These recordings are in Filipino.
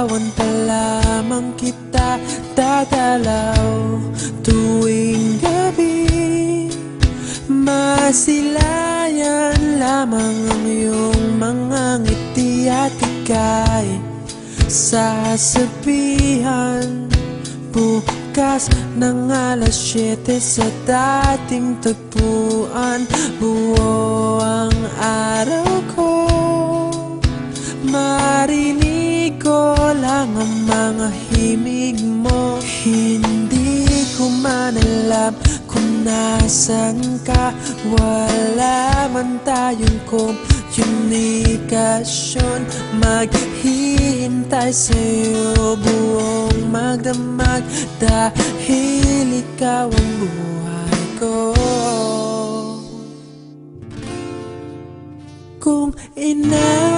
larawan pa lamang kita dadalaw tuwing gabi. Masilayan lamang ang iyong mga ngiti at ika'y sasabihan bukas ng alas 7 sa dating tagpuan. Buo ang araw ko, marinig ko lang ang mga himig mo. Hindi ko man alam kung nasan ka, wala man tayong komunikasyon. Maghihintay sa'yo buong magdamag dahil ikaw ang buhay ko. Kung inakala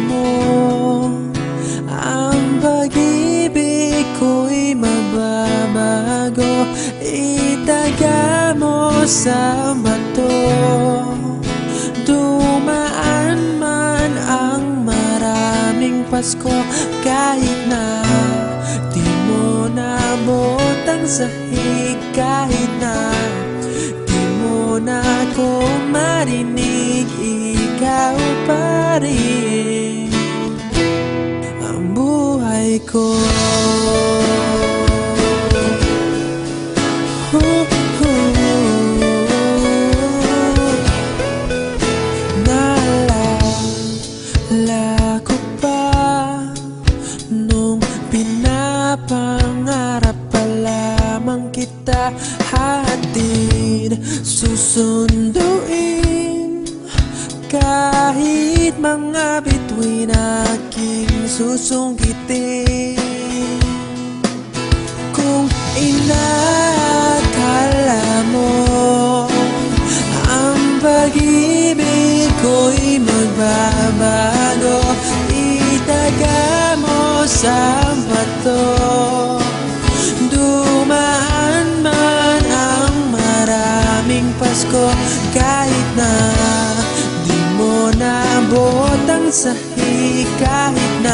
mo ang pag-ibig ko'y mababago, itaga mo sa bato. Dumaan man ang maraming Pasko, kahit na di mo nabot ang sahig, kahit na di mo na ako marinig, ikaw pa rin ang buhay ko. Naalala ko pa nung pinapangarap pa lamang kita hatid, susunduin kahit mga bituin aking susungkitin. Kung inakala mo ang pag-ibig ko'y magbabago, itaga mo sa bato. Dumaan man ang maraming Pasko, kahit na di mo nabot ang sahig, kahit na